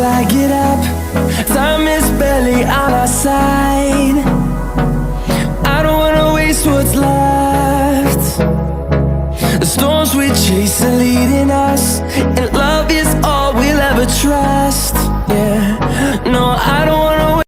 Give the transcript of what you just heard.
I get up, time is barely on our side. I don't wanna waste what's left. The storms we chase are leading us, and love is all we'll ever trust. Yeah, no, I don't wanna wait.